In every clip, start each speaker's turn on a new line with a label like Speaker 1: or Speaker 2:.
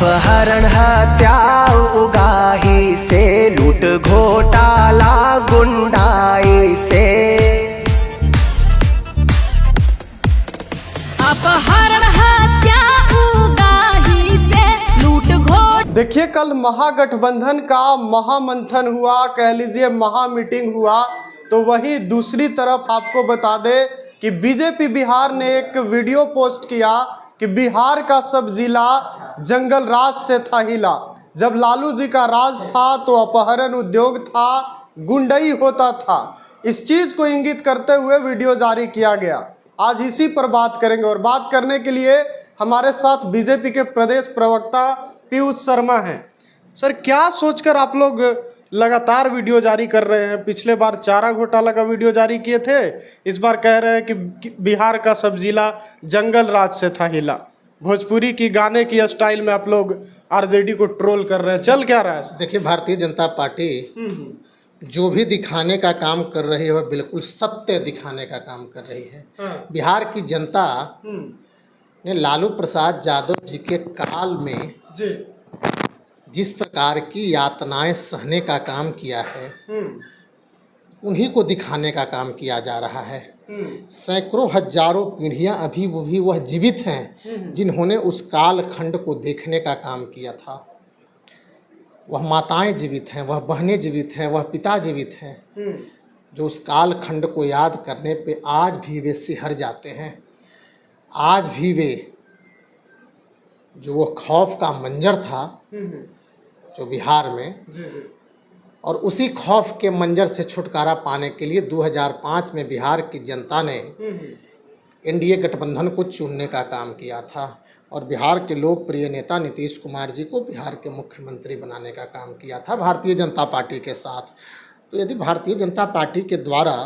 Speaker 1: अपहरण हत्या उगाही से, लूट घोटाला गुंडाई से।
Speaker 2: अपहरण हत्या उगाही से, लूट घोट।
Speaker 3: देखिए, कल महागठबंधन का महामंथन हुआ, कह लीजिए महा मीटिंग हुआ। तो वहीं दूसरी तरफ आपको बता दें कि बीजेपी बिहार ने एक वीडियो पोस्ट किया कि बिहार का सब जिला जंगल राज से था हिला। जब लालू जी का राज था तो अपहरण उद्योग था, गुंडई होता था। इस चीज़ को इंगित करते हुए वीडियो जारी किया गया। आज इसी पर बात करेंगे और बात करने के लिए हमारे साथ बीजेपी के प्रदेश प्रवक्ता पीयूष शर्मा हैं। सर, क्या सोचकर आप लोग लगातार वीडियो जारी कर रहे हैं? पिछले बार चारा घोटाला का वीडियो जारी किए थे, इस बार कह रहे हैं कि बिहार का सब जिला जंगल राज से था हिला। भोजपुरी की गाने की स्टाइल में आप लोग आरजेडी को ट्रोल कर रहे हैं, चल क्या रहा है?
Speaker 4: देखिए, भारतीय जनता पार्टी जो भी दिखाने का काम कर रही है वह बिल्कुल सत्य दिखाने का काम कर रही है। बिहार की जनता ने लालू प्रसाद यादव जी के काल में जिस प्रकार की यातनाएं सहने का काम किया है, उन्हीं को दिखाने का काम किया जा रहा है। सैकड़ों हजारों पीढ़ियां अभी भी वह जीवित हैं जिन्होंने उस काल खंड को देखने का काम किया था। वह माताएं जीवित हैं, वह बहनें जीवित हैं, वह पिता जीवित हैं, जो उस काल खंड को याद करने पे आज भी वे सिहर जाते हैं। आज भी वे जो वो खौफ का मंजर था जो बिहार में, और उसी खौफ के मंजर से छुटकारा पाने के लिए 2005 में बिहार की जनता ने एनडीए गठबंधन को चुनने का काम किया था और बिहार के लोकप्रिय नेता नीतीश कुमार जी को बिहार के मुख्यमंत्री बनाने का काम किया था भारतीय जनता पार्टी के साथ। तो यदि भारतीय जनता पार्टी के द्वारा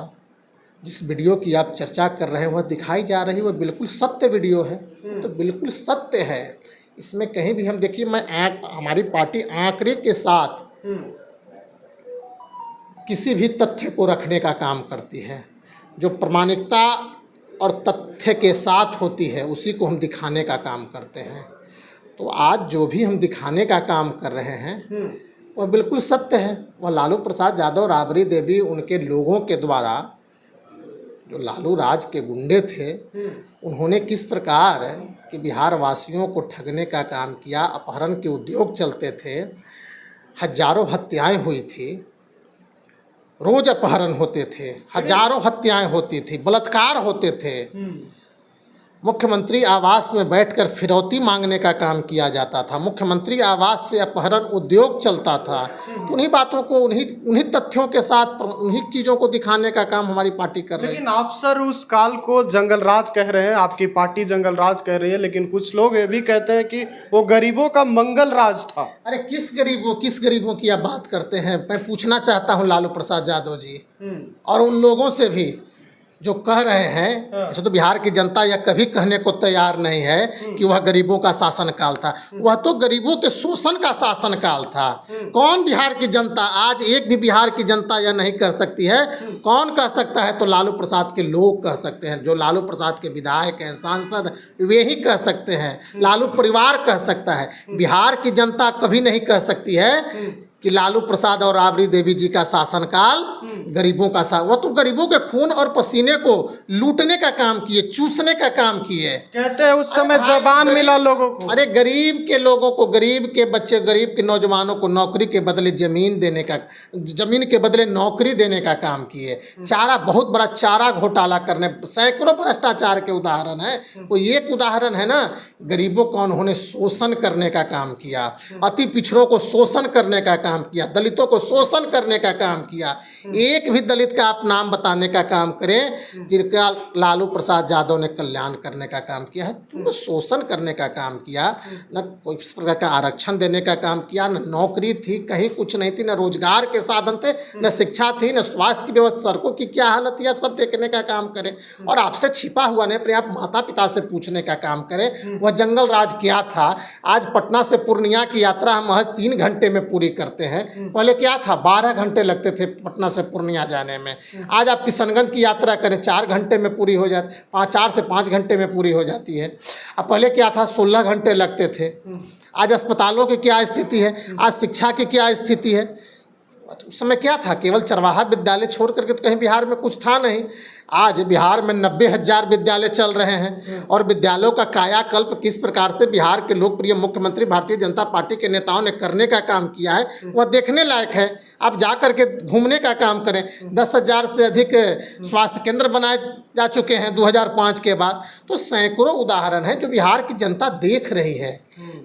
Speaker 4: जिस वीडियो की आप चर्चा कर रहे हैं वह दिखाई जा रही, वह बिल्कुल सत्य वीडियो है, तो बिल्कुल सत्य है। इसमें कहीं भी हम देखिए, हमारी पार्टी आंकड़े के साथ किसी भी तथ्य को रखने का काम करती है। जो प्रामाणिकता और तथ्य के साथ होती है उसी को हम दिखाने का काम करते हैं। तो आज जो भी हम दिखाने का काम कर रहे हैं वह बिल्कुल सत्य है। वह लालू प्रसाद यादव, राबड़ी देवी, उनके लोगों के द्वारा, जो लालू राज के गुंडे थे, उन्होंने किस प्रकार कि बिहार वासियों को ठगने का काम किया। अपहरण के उद्योग चलते थे, हजारों हत्याएं हुई थी, रोज अपहरण होते थे, हजारों हत्याएं होती थी, बलात्कार होते थे। मुख्यमंत्री आवास में बैठकर फिरौती मांगने का काम किया जाता था। मुख्यमंत्री आवास से अपहरण उद्योग चलता था। तो उन्हीं बातों को, उन्हीं तथ्यों के साथ, उन्हीं चीज़ों को दिखाने का काम हमारी पार्टी कर रही है।
Speaker 3: लेकिन आप सर उस काल को जंगल राज कह रहे हैं, आपकी पार्टी जंगल राज कह रही है, लेकिन कुछ लोग ये भी कहते हैं कि वो गरीबों का मंगल राज था।
Speaker 4: अरे किस गरीबों की आप बात करते हैं? मैं पूछना चाहता हूँ लालू प्रसाद यादव जी और उन लोगों से भी जो कह रहे हैं, ऐसे तो बिहार की जनता यह कभी कहने को तैयार नहीं है कि वह गरीबों का शासन काल था। वह तो गरीबों के शोषण का शासन काल था। कौन बिहार की जनता, आज एक भी बिहार की जनता यह नहीं कर सकती है। कौन कह सकता है? तो लालू प्रसाद के लोग कह सकते हैं, जो लालू प्रसाद के विधायक हैं, सांसद, वे ही कह सकते हैं। लालू परिवार कह सकता है। बिहार की जनता कभी नहीं कह सकती है कि लालू प्रसाद और राबड़ी देवी जी का शासनकाल गरीबों का वह तो गरीबों के खून और पसीने को लूटने का काम किए, चूसने का काम किए।
Speaker 3: कहते हैं उस समय जबान मिला लोगों को।
Speaker 4: अरे गरीब के लोगों को, गरीब के बच्चे, गरीब के नौजवानों को नौकरी के बदले जमीन देने का, जमीन के बदले नौकरी देने का काम किए। चारा, बहुत बड़ा चारा घोटाला करने, सैकड़ों भ्रष्टाचार के उदाहरण है। कोई एक उदाहरण है ना? गरीबों का उन्होंने शोषण करने का काम किया, अति पिछड़ों को शोषण करने का काम किया, दलितों को शोषण करने का काम किया। एक भी दलित का आप नाम बताने का काम करें जिनका लालू प्रसाद यादव ने कल्याण करने का काम किया है? तुमने शोषण करने का काम किया, न कोई प्रकार का आरक्षण देने का काम किया, न नौकरी थी, कहीं कुछ नहीं थी, न रोजगार के साधन थे, न शिक्षा थी, न स्वास्थ्य की व्यवस्था, सड़कों की क्या हालत थी, आप सब देखने का काम करें। और आपसे छिपा हुआ नहीं, अपने आप माता पिता से पूछने का काम करें। वह जंगल राज क्या था? आज पटना से पूर्णिया की यात्रा हम महज 3 घंटे में पूरी करते करते हैं। पहले क्या था, 12 घंटे लगते थे पटना से पूर्णिया जाने में। आज आप किशनगंज की यात्रा करें 4 घंटे में पूरी हो जाती, 4 से 5 घंटे में पूरी हो जाती है। अब पहले क्या था, 16 घंटे लगते थे। आज अस्पतालों की क्या स्थिति है, आज शिक्षा की क्या स्थिति है। उस समय क्या था, केवल चरवाहा विद्यालय छोड़ करके तो कहीं बिहार में कुछ था नहीं। आज बिहार में 90,000 विद्यालय चल रहे हैं और विद्यालयों का कायाकल्प किस प्रकार से बिहार के लोकप्रिय मुख्यमंत्री भारतीय जनता पार्टी के नेताओं ने करने का काम किया है, वह देखने लायक है। आप जा करके घूमने का काम करें। 10,000 से अधिक स्वास्थ्य केंद्र बनाए जा चुके हैं 2005 के बाद। तो सैकड़ों उदाहरण हैं जो बिहार की जनता देख रही है।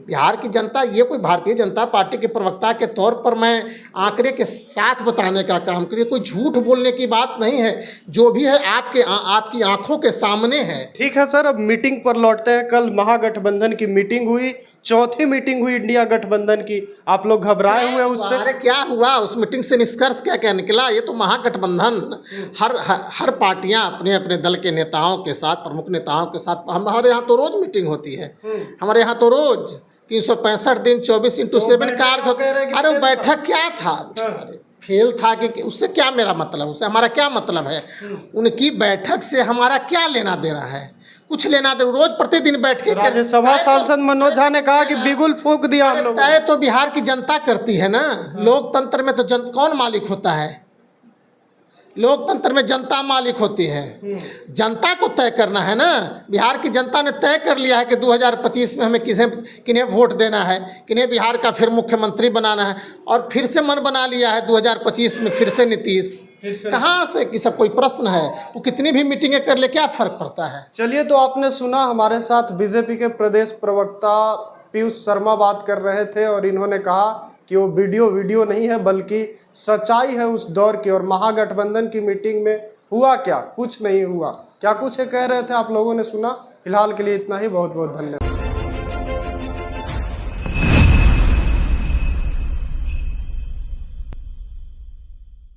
Speaker 4: बिहार की जनता, ये कोई भारतीय जनता पार्टी के प्रवक्ता के तौर पर मैं आंकड़े के साथ बताने का काम करिए, कोई झूठ बोलने की बात नहीं है। जो भी है आपकी आंखों के सामने है।
Speaker 3: ठीक है सर, अब मीटिंग पर लौटते हैं। कल महागठबंधन की मीटिंग हुई, चौथी मीटिंग हुई इंडिया गठबंधन की। आप लोग घबराए हुए उससे?
Speaker 4: अरे क्या हुआ उस मीटिंग से, निष्कर्ष क्या क्या निकला? ये तो महागठबंधन हर पार्टियां अपने अपने दल के नेताओं के साथ, प्रमुख नेताओं के साथ, हमारे यहाँ तो रोज मीटिंग होती है। हमारे यहाँ तो रोज 365 दिन 24x7 कार्य होते हैं। अरे वो बैठक क्या था, फेल था कि उससे क्या मेरा मतलब, उससे हमारा क्या मतलब है? उनकी बैठक से हमारा क्या लेना देना है? कुछ लेना देना। रोज प्रतिदिन बैठ के
Speaker 3: राज्यसभा सांसद मनोज झा ने कहा कि बिगुल फूंक दिया हम लोग।
Speaker 4: तय तो बिहार की जनता करती है ना। लोकतंत्र में तो कौन मालिक होता है? लोकतंत्र में जनता मालिक होती है। जनता को तय करना है ना। बिहार की जनता ने तय कर लिया है कि 2025 में हमें किन्हें वोट देना है, किन्हें बिहार का फिर मुख्यमंत्री बनाना है। और फिर से मन बना लिया है 2025 में फिर से नीतीश। कहाँ से कि सब कोई प्रश्न है? वो कितनी भी मीटिंगें कर ले, क्या फर्क पड़ता है?
Speaker 3: चलिए, तो आपने सुना, हमारे साथ बीजेपी के प्रदेश प्रवक्ता पीयूष शर्मा बात कर रहे थे और इन्होंने कहा कि वो वीडियो नहीं है बल्कि सच्चाई है उस दौर की। और महागठबंधन की मीटिंग में हुआ क्या? कुछ नहीं हुआ। क्या कुछ है कह रहे थे, आप लोगों ने सुना। फिलहाल के लिए इतना ही। बहुत बहुत धन्यवाद।